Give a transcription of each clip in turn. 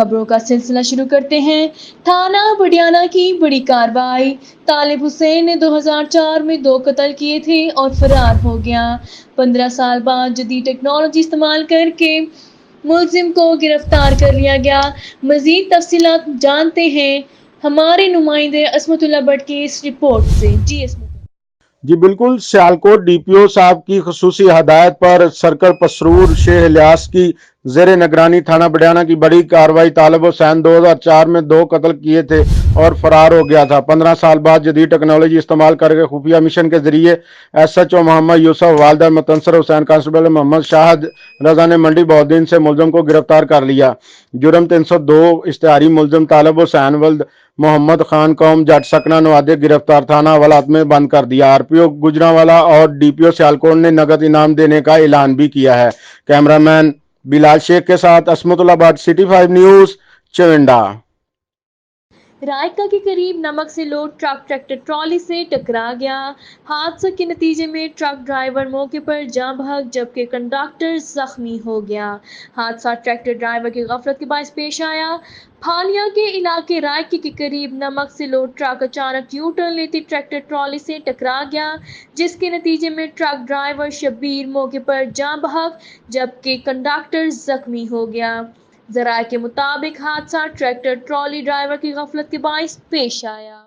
खबरों का सिलसिला शुरू करते हैं। थाना बडियाना की बड़ी कार्रवाई। तालिब हुसैन ने 2004 में 2 कत्ल किए थे और फरार हो गया। 15 साल बाद जदीद टेक्नोलॉजी इस्तेमाल करके मुलजिम को गिरफ्तार कर लिया गया। मजीद तफसीलात जानते हैं हमारे नुमाइंदे असमतुल्लाह भट्ट की इस रिपोर्ट से। जी बिल्कुल, सियालकोट डीपीओ साहब की खसूसी हदायत पर सर्कल पसरूर शेख इलियास की जेर निगरानी थाना बडियाना की बड़ी कार्रवाई। तालिब हुसैन 2004 में 2 कत्ल किए थे और फरार हो गया था। 15 साल बाद जदीद टेक्नोलॉजी इस्तेमाल करके खुफिया मिशन के जरिए SHO मोहम्मद यूसुफ, वालदा मतनसर हुसैन, कांस्टेबल मोहम्मद शाहद रजा ने मंडी बहुद्दीन से मुलजिम को गिरफ्तार कर लिया। जुर्म 302 इश्तिहारी मुलजिम तालिब हुसैन वल्द मोहम्मद खान कौम जट सकना नवादे गिरफ्तार, थाना हवालात में बंद कर दिया। RPO गुजरांवाला और DPO सियालकोट ने नगद इनाम देने का ऐलान भी किया है। कैमरामैन बिलाल शेख के साथ असमतुल्लाह भट्ट, सिटी 5 न्यूज, चविंडा। रायका के करीब नमक से लोड ट्रक ट्रैक्टर ट्रॉली से टकरा गया। हादसे के नतीजे में ट्रक ड्राइवर मौके पर जाँ बहक जबकि कंडक्टर जख्मी हो गया। हादसा ट्रैक्टर ड्राइवर की गफलत के बायस पेश आया। फालिया के इलाके रायके के करीब नमक से लोड ट्रक अचानक यू टर्न लेती ट्रैक्टर ट्रॉली से टकरा गया, जिसके नतीजे में ट्रक ड्राइवर शब्बीर मौके पर जाँ बहक जबकि कंडक्टर जख्मी हो गया। ज़राए के मुताबिक हादसा ट्रैक्टर ट्रॉली ड्राइवर की गफलत के बायस पेश आया।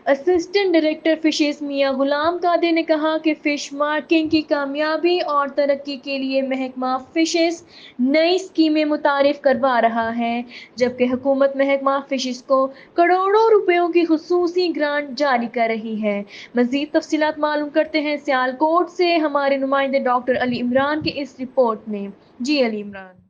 असिस्टेंट डायरेक्टर फिशेस मियां गुलाम कादिर ने कहा कि फिश मार्किंग की कामयाबी और तरक्की के लिए महकमा फिशेस नई स्कीमें मुतारिफ करवा रहा है, जबकि हुकूमत महकमा फिशेस को करोड़ों रुपयों की खुसूसी ग्रांट जारी कर रही है। मजीद तफसीलात मालूम करते हैं सियालकोट से हमारे नुमाइंदे डॉक्टर अली इमरान की इस रिपोर्ट में। जी अली इमरान।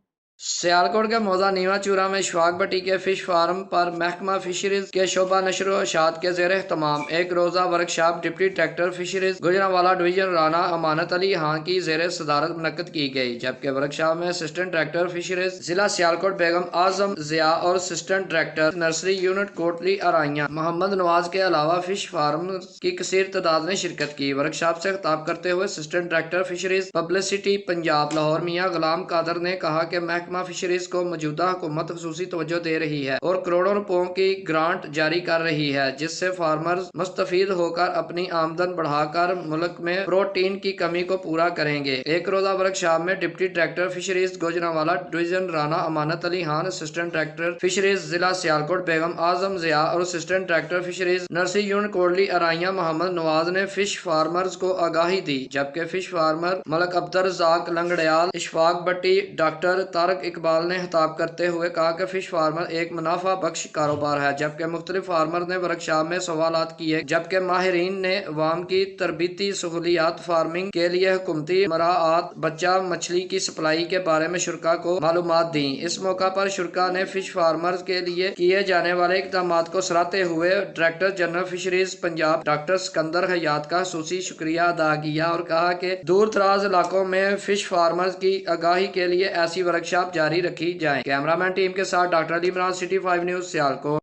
सियालकोट के मौजा नीवा चूरा में इशफाक भट्टी के फिश फार्म पर महकमा फिशरीज के शोबा नशर व इशात के ज़ेर एहतमाम एक रोज़ा workshop deputy director fisheries Gujranwala division Rana Amanat Ali Khan की ज़ेर सदारत मुनक्कद की गई, जबकि वर्कशॉप में असिस्टेंट डायरेक्टर फिशरीज जिला सियालकोट बेगम आजम जिया और assistant director nursery unit Kotli Araiyan Mohammad Nawaz के अलावा फिश फार्म की कसीर तादाद ने शिरकत की। वर्कशॉप से खिताब करते हुए assistant director fisheries publicity Punjab Lahore Mian Ghulam Qadir ने कहा कि महकमा फिशरीज को मौजूदा हुकूमत खुसूसी तवज्जो दे रही है और करोड़ों रुपयों की ग्रांट जारी कर रही है, जिससे फार्मर्स मुस्तफीद होकर अपनी आमदन बढ़ाकर मुल्क में प्रोटीन की कमी को पूरा करेंगे। एक रोजा वर्कशॉप में deputy director fisheries Gujranwala division Rana Amanat Ali Khan, assistant director fisheries जिला सियालकोट बेगम आजम जिया और assistant director fisheries nursery unit Kotli Araiyan Mohammad Nawaz ने फिश फार्मर्स को आगाही दी, जबकि fish farmer Malik Abdul Razzaq Langrial, Ishfaq Bhatti, doctor Tariq Iqbal ने खिताब करते हुए कहा कि फिश फार्मर एक मुनाफा बख्श कारोबार है, जबकि मुख्तलिफ फार्मर ने वर्कशॉप में सवालात किए, जबकि माहिरीन ने अवाम की तरबीती सहूलियात फार्मिंग के लिए हुकूमती मराआत बच्चा मछली की सप्लाई के बारे में शुरा को मालूमात दी। इस मौका पर शुरा ने फिश फार्मर्स के लिए किए जाने वाले इकदाम को सराहते हुए director general fisheries Punjab doctor Sikandar Hayat का खुसूसी शुक्रिया अदा किया और कहा कि दूर दराज इलाकों में फिश फार्मर्स की आगाही के लिए ऐसी वर्कशॉप जारी रखी जाए। कैमरामैन टीम के साथ doctor Ali Imran, city 5 news Sialkot.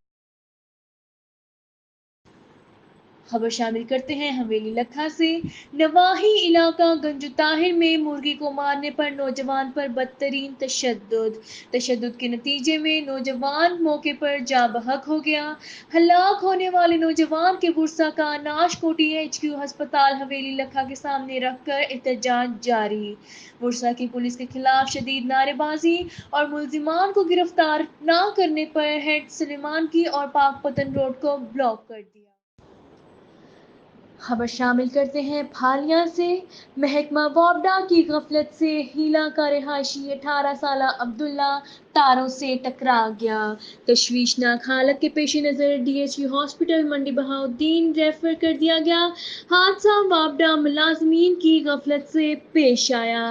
खबर शामिल करते हैं हवेली लखा से। नवाही इलाका गंजू ताहिर में मुर्गी को मारने पर नौजवान पर बदतरीन तशद्दुद के नतीजे में नौजवान मौके पर जाँ बहक हो गया। हलाक होने वाले नौजवान के गुर्सा का नाशकोटी HQ अस्पताल हवेली लखा के सामने रखकर एहतजाज जारी। गुर्सा की पुलिस के खिलाफ शदीद नारेबाजी और मुलजिमान को गिरफ्तार न करने पर हेड सुलेमान की और पाकपतन रोड को ब्लॉक कर दिया। खबर शामिल करते हैं फालिया से। महकमा वापडा की गफलत से हीला का रिहायशी 18 साल अब्दुल्ला तारों से टकरा गया। तशवीशनाक हालत के पेश नज़र DHQ हॉस्पिटल मंडी बहाउद्दीन रेफर कर दिया गया। हादसा वापडा मुलाजमीन की गफलत से पेश आया।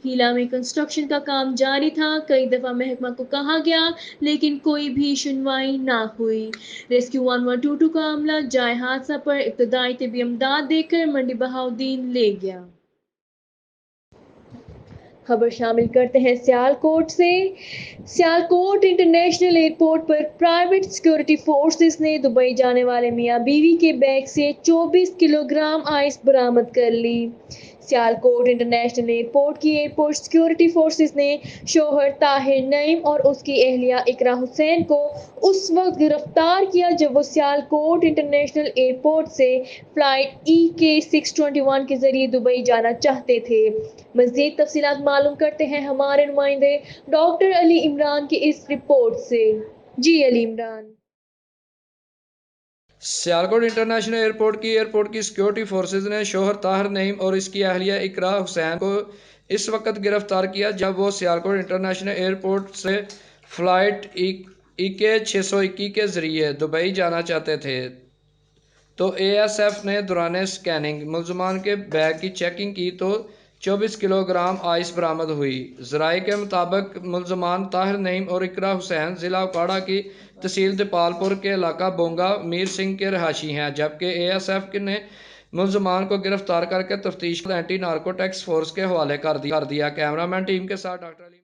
हीला में कंस्ट्रक्शन का काम जारी था। कई दफ़ा महकमा को कहा गया लेकिन कोई भी सुनवाई ना हुई। रेस्क्यू 1122 का अमला जाए हादसा पर इब्तदाई तिब्बी इमदाद देकर मंडी बहाउद्दीन ले गया। खबर शामिल करते हैं सियालकोट से। सियालकोट इंटरनेशनल एयरपोर्ट पर प्राइवेट सिक्योरिटी फोर्सेस ने दुबई जाने वाले मियां बीवी के बैग से 24 किलोग्राम आइस बरामद कर ली। سیالکوٹ انٹرنیشنل ایئرپورٹ کی ایئرپورٹ سیکورٹی فورسز نے شوہر طاہر نعیم اور اس کی اہلیہ اقرا حسین کو اس وقت گرفتار کیا جب وہ سیالکوٹ انٹرنیشنل ایئرپورٹ سے فلائٹ EK-621 کے ذریعے دبئی جانا چاہتے تھے۔ مزید تفصیلات معلوم کرتے ہیں ہمارے نمائندے ڈاکٹر علی عمران کی اس رپورٹ سے۔ جی علی عمران۔ سیالکوٹ انٹرنیشنل ایئرپورٹ کی سیکورٹی فورسز نے شوہر طاہر نعیم اور اس کی اہلیہ اقرا حسین کو اس وقت گرفتار کیا جب وہ سیالکوٹ انٹرنیشنل ایئرپورٹ سے فلائٹ EK-621 کے ذریعے دبئی جانا چاہتے تھے، تو ASF نے دوران اسکیننگ ملزمان کے بیگ کی چیکنگ کی تو 24 کلو گرام آئس برآمد ہوئی۔ ذرائع کے مطابق ملزمان طاہر نعیم اور اقرا حسین ضلع اکاڑہ کی تحصیل دیپال پور کے علاقہ بونگا میر سنگھ کے رہائشی ہیں، جبکہ ASF نے ملزمان کو گرفتار کر کے تفتیش اینٹی نارکوٹکس فورس کے حوالے کر دیا۔ کیمرہ مین ٹیم کے ساتھ ڈاکٹر علی۔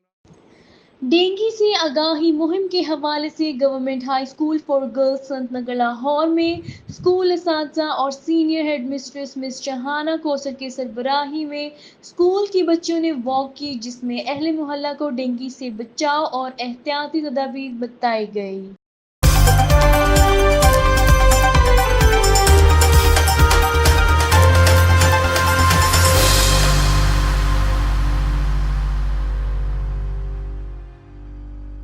ڈینگی سے آگاہی مہم کے حوالے سے government high school for girls سنت نگر لاہور میں اسکول اساتذہ اور سینئر ہیڈ مسٹریس مس شہانہ کوثر کی سربراہی میں اسکول کی بچیوں نے واک کی، جس میں اہل محلہ کو ڈینگی سے بچاؤ اور احتیاطی تدابیر بتائی گئی۔